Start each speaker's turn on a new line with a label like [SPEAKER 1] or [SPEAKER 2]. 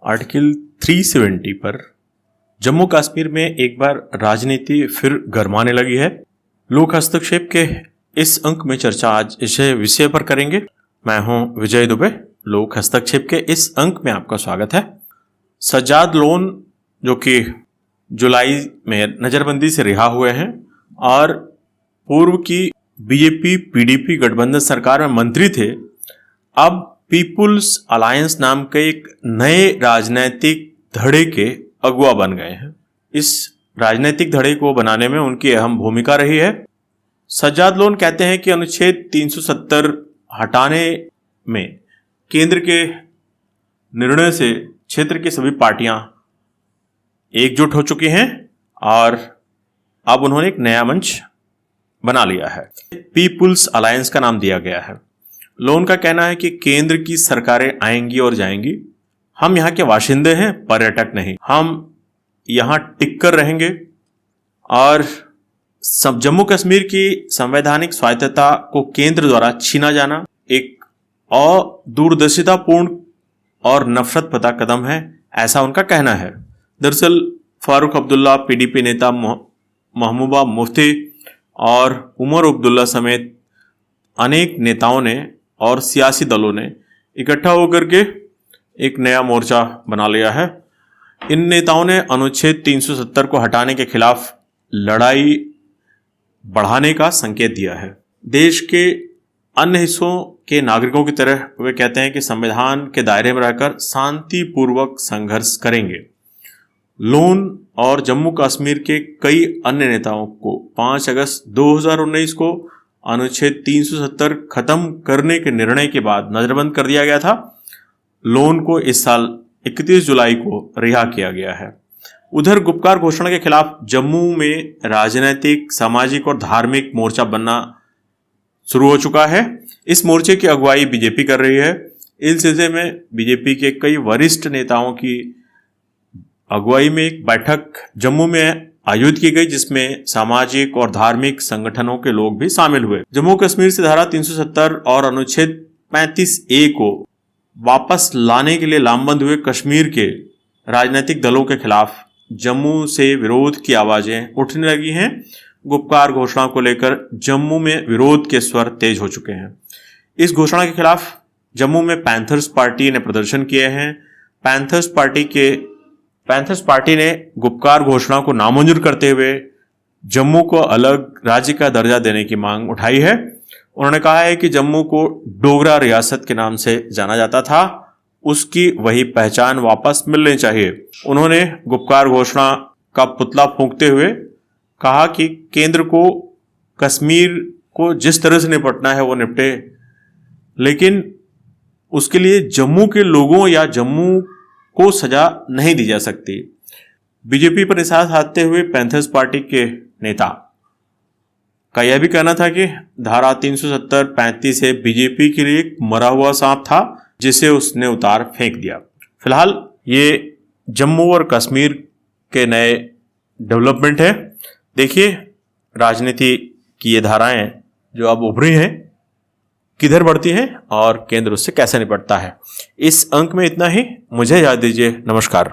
[SPEAKER 1] Article 370 पर जम्मू कश्मीर में एक बार राजनीति फिर गरमाने लगी है। लोक हस्तक्षेप के इस अंक में चर्चा आज इस विषय पर करेंगे। मैं हूं विजय दुबे। लोक हस्तक्षेप के इस अंक में आपका स्वागत है। सज्जाद लोन जो कि जुलाई में नज़रबंदी से रिहा हुए हैं और पूर्व की बीजेपी पीडीपी गठबंधन सरकार में मंत्री थे, अब पीपुल्स अलायंस नाम के एक नए राजनीतिक धड़े के अगुवा बन गए हैं। इस राजनीतिक धड़े को बनाने में उनकी अहम भूमिका रही है। सज्जाद लोन कहते हैं कि अनुच्छेद 370 हटाने में केंद्र के निर्णय से क्षेत्र की सभी पार्टियां एकजुट हो चुकी हैं और अब उन्होंने एक नया मंच बना लिया है। पीपुल्स अलायंस का नाम दिया गया है। लोन का कहना है कि केंद्र की सरकारें आएंगी और जाएंगी, हम यहाँ के वाशिंदे हैं, पर्यटक नहीं। हम यहाँ टिक कर रहेंगे और सब जम्मू कश्मीर की संवैधानिक स्वायत्तता को केंद्र द्वारा छीना जाना एक दूरदर्शितापूर्ण और नफरत भरा कदम है, ऐसा उनका कहना है। दरअसल फारूक अब्दुल्ला, पीडीपी नेता महबूबा मुफ्ती और उमर अब्दुल्ला समेत अनेक नेताओं ने और सियासी दलों ने इकट्ठा होकर के एक नया मोर्चा बना लिया है। इन नेताओं ने अनुच्छेद 370 को हटाने के खिलाफ लड़ाई बढ़ाने का संकेत दिया है। देश के अन्य हिस्सों के नागरिकों की तरह वे कहते हैं कि संविधान के दायरे में रहकर शांतिपूर्वक संघर्ष करेंगे। लोन और जम्मू कश्मीर के कई अन्य नेताओं को 5 अगस्त 2019 को अनुच्छेद 370 खत्म करने के निर्णय के बाद नजरबंद कर दिया गया था। लोन को इस साल 31 जुलाई को रिहा किया गया है। उधर गुपकार घोषणा के खिलाफ जम्मू में राजनीतिक, सामाजिक और धार्मिक मोर्चा बनना शुरू हो चुका है। इस मोर्चे की अगुवाई बीजेपी कर रही है। इस सिलसिले में बीजेपी के कई वरिष्ठ नेताओं की अगुवाई में एक बैठक जम्मू में आयोजित की गई, जिसमें सामाजिक और धार्मिक संगठनों के लोग भी शामिल हुए। जम्मू कश्मीर से धारा 370 और अनुच्छेद 35A को वापस लाने के लिए लामबंद हुए कश्मीर के राजनीतिक दलों के खिलाफ जम्मू से विरोध की आवाजें उठने लगी हैं। गुपकार घोषणा को लेकर जम्मू में विरोध के स्वर तेज हो चुके हैं। इस घोषणा के खिलाफ जम्मू में पैंथर्स पार्टी ने प्रदर्शन किए हैं। पैंथर्स पार्टी ने गुपकार घोषणा को नामंजूर करते हुए जम्मू को अलग राज्य का दर्जा देने की मांग उठाई है। उन्होंने कहा है कि जम्मू को डोगरा रियासत के नाम से जाना जाता था, उसकी वही पहचान वापस मिलनी चाहिए। उन्होंने गुपकार घोषणा का पुतला फूंकते हुए कहा कि केंद्र को कश्मीर को जिस तरह से निपटना है वो निपटे, लेकिन उसके लिए जम्मू के लोगों या जम्मू को सजा नहीं दी जा सकती। बीजेपी पर निशाना साधते हुए पैंथर्स पार्टी के नेता का यह भी कहना था कि धारा 370-35 से बीजेपी के लिए एक मरा हुआ सांप था, जिसे उसने उतार फेंक दिया। फिलहाल ये जम्मू और कश्मीर के नए डेवलपमेंट है। देखिए राजनीति की ये धाराएं जो अब उभरी हैं किधर बढ़ती हैं और केंद्र उससे कैसे निपटता है। इस अंक में इतना ही। मुझे याद दीजिए। नमस्कार।